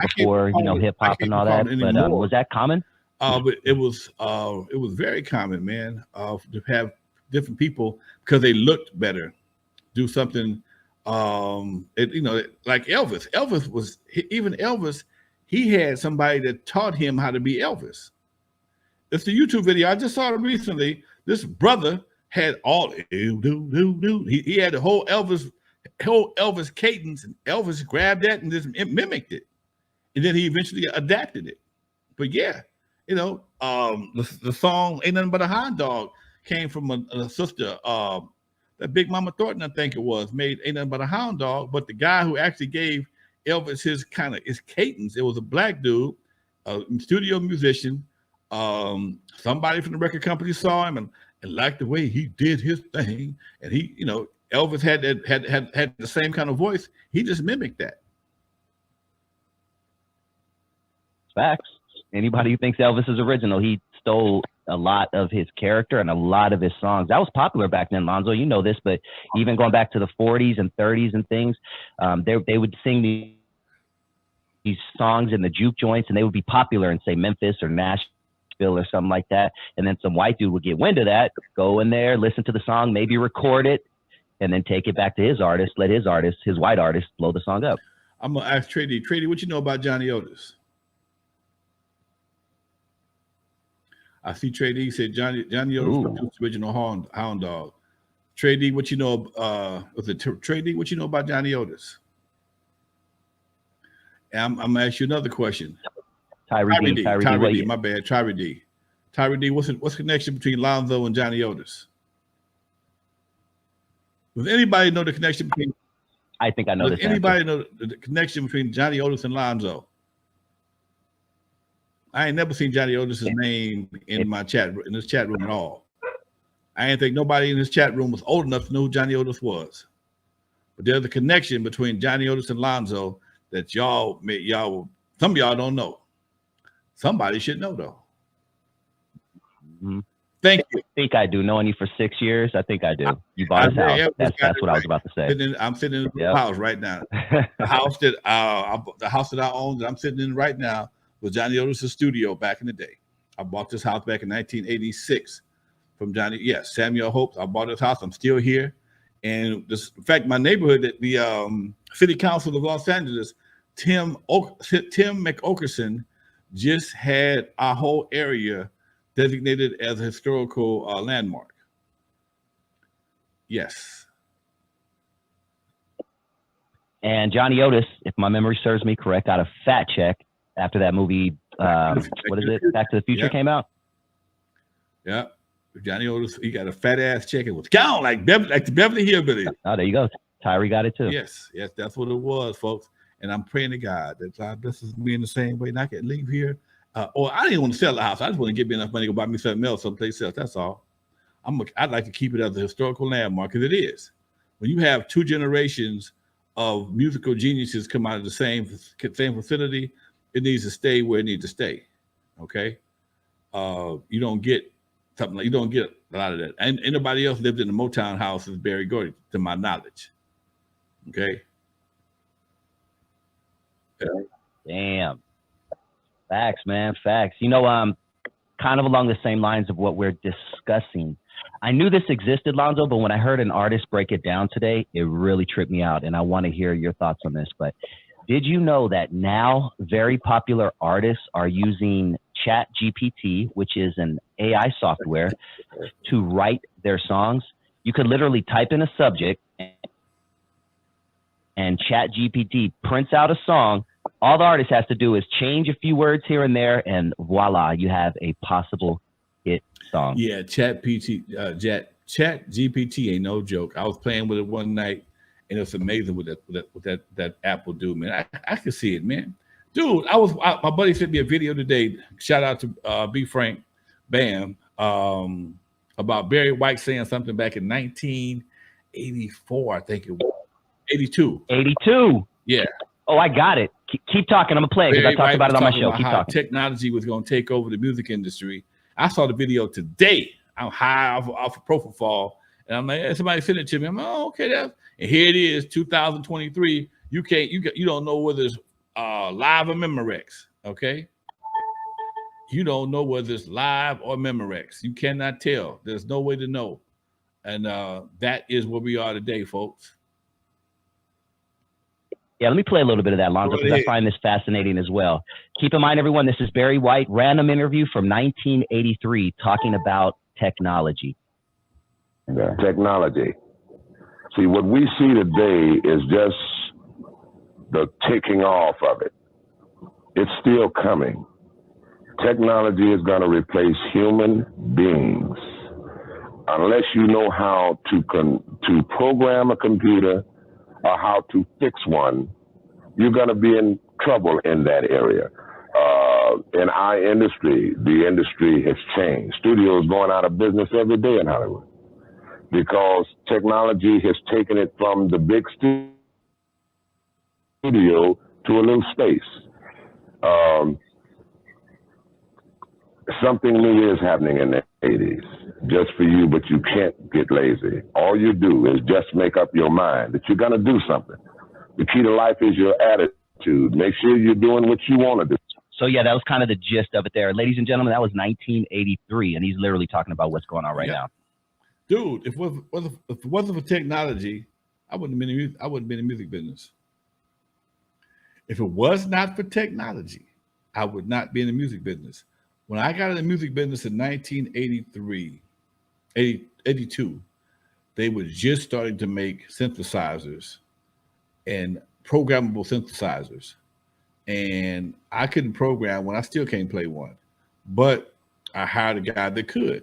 before hip hop and all that. But was that common? But it was very common, man. To have different people because they looked better, do something. Like Elvis. Elvis. He had somebody that taught him how to be Elvis. It's the YouTube video I just saw it recently. This brother had all he had the whole Elvis cadence, and Elvis grabbed that and just mimicked it, and then he eventually adapted it. But yeah, the song "Ain't Nothing But a Hound Dog" came from a sister, that Big Mama Thornton, I think it was, made "Ain't Nothing But a Hound Dog." But the guy who actually gave Elvis his cadence, it was a black dude, a studio musician. Somebody from the record company saw him and liked the way he did his thing, and he, Elvis had the same kind of voice. He just mimicked that. Facts. Anybody who thinks Elvis is original, he stole a lot of his character and a lot of his songs. That was popular back then, Lonzo. You know this, but even going back to the 40s and 30s and things, they would sing these songs in the juke joints, and they would be popular in, say, Memphis or Nashville or something like that. And then some white dude would get wind of that, go in there, listen to the song, maybe record it, and then take it back to his artist, let his white artist, blow the song up. I'm going to ask Trady. Trady, what you know about Johnny Otis? I see Trady. He said Johnny Otis produced the original Hound Dog. Trady, what you know? Trady, what you know about Johnny Otis? And I'm gonna ask you another question. Tyree D. My bad. Tyree D. Tyree D. What's the connection between Lonzo and Johnny Otis? Does anybody know the connection between? I think I know. Does anybody know the connection between Johnny Otis and Lonzo? I ain't never seen Johnny Otis's name in this chat room at all. I didn't think nobody in this chat room was old enough to know who Johnny Otis was. But there's a connection between Johnny Otis and Lonzo that some of y'all don't know. Somebody should know though. Mm-hmm. Thank you. I think I do. Knowing you for 6 years, I think I do. You bought his house. That's what I was about to say. I'm sitting in the house right now. The house that I own that I'm sitting in right now was Johnny Otis' studio back in the day. I bought this house back in 1986 from Johnny. Yes, Samuel Hopes. I bought this house. I'm still here. And in fact, my neighborhood, the City Council of Los Angeles, Tim McOkerson just had our whole area designated as a historical landmark. Yes. And Johnny Otis, if my memory serves me correct, got a fat check after that movie, what is it? Back to the Future came out. Yeah, Johnny Otis, he got a fat ass check. It was gone like the Beverly Hillbillies. Oh, there you go. Tyree got it too. Yes, that's what it was, folks. And I'm praying to God that God blesses me in the same way, and I can leave here. Or I didn't want to sell the house. I just want to give me enough money to go buy me something else someplace else. That's all. I'd like to keep it as a historical landmark, because it is. When you have two generations of musical geniuses come out of the same facility, it needs to stay where it needs to stay. Okay, you don't get something like, you don't get a lot of that. And anybody else lived in the Motown house is Berry Gordy, to my knowledge. Okay. Damn. Facts, man. Facts. Kind of along the same lines of what we're discussing. I knew this existed, Lonzo, but when I heard an artist break it down today, it really tripped me out. And I want to hear your thoughts on this. But did you know that now very popular artists are using ChatGPT, which is an AI software, to write their songs? You could literally type in a subject and ChatGPT prints out a song. All the artist has to do is change a few words here and there, and voila, you have a possible hit song. Yeah, ChatGPT ain't no joke. I was playing with it one night, and it's amazing what that app will do, man. I can see it, man. Dude, my buddy sent me a video today. Shout out to B. Frank Bam, about Barry White saying something back in 1984, I think it was. 82. 82. Yeah. Oh, I got it. Keep talking. I'm gonna play it because I talked about it on my show. Keep talking. Technology was going to take over the music industry. I saw the video today. I'm high off of propofol, and I'm like, hey, somebody sent it to me. I'm like, oh, okay, and here it is, 2023. You don't know whether it's live or Memorex. Okay, you don't know whether it's live or Memorex. You cannot tell. There's no way to know, and that is where we are today, folks. Yeah, let me play a little bit of that, Lonzo, Go because ahead. I find this fascinating as well. Keep in mind, everyone, this is Barry White, random interview from 1983, talking about technology. Yeah. Technology. See, what we see today is just the taking off of it. It's still coming. Technology is going to replace human beings. Unless you know how to program a computer or how to fix one, you're going to be in trouble in that area. In our industry, the industry has changed. Studios going out of business every day in Hollywood because technology has taken it from the big studio to a little space. Something new is happening in the 80s, just for you, but you can't get lazy. All you do is just make up your mind that you're going to do something. The key to life is your attitude. Make sure you're doing what you want to do. So, yeah, that was kind of the gist of it there. Ladies and gentlemen, that was 1983, and he's literally talking about what's going on right now. Dude, if it wasn't for technology, I wouldn't have been in the music business. If it was not for technology, I would not be in the music business. When I got in the music business in 1982, they were just starting to make synthesizers and programmable synthesizers. And I couldn't program one. I still can't play one. But I hired a guy that could.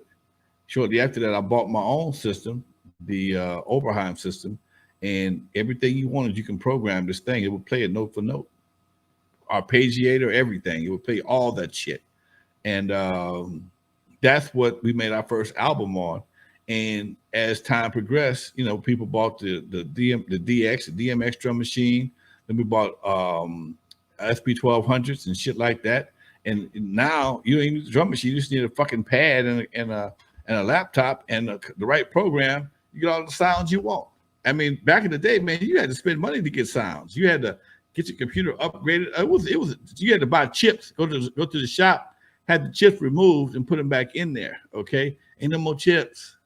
Shortly after that, I bought my own system, the Oberheim system, and everything you wanted, you can program this thing. It would play it note for note. Arpeggiator, everything. It would play all that shit. And that's what we made our first album on. And as time progressed, you know, people bought the DMX drum machine. Then we bought SP1200s and shit like that. And now you don't even need a drum machine. You just need a fucking pad and a laptop and the right program. You get all the sounds you want. I mean, back in the day, man, you had to spend money to get sounds. You had to get your computer upgraded. It was you had to buy chips, go to the shop, had the chips removed and put them back in there. Okay, ain't no more chips.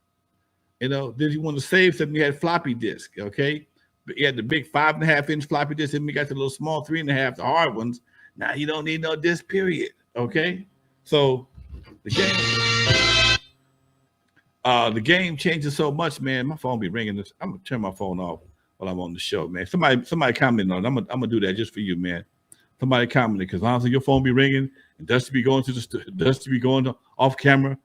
You know, then you want to save something, you had floppy disk. Okay, but you had the big 5.5-inch floppy disk, and we got the little small 3.5, the hard ones. Now you don't need no disk, period. Okay, so the game changes so much, man. My phone be ringing. I'm gonna turn my phone off while I'm on the show, man. Somebody comment on it. I'm gonna do that just for you, man. Somebody commented because honestly, your phone be ringing and Dusty be going off camera.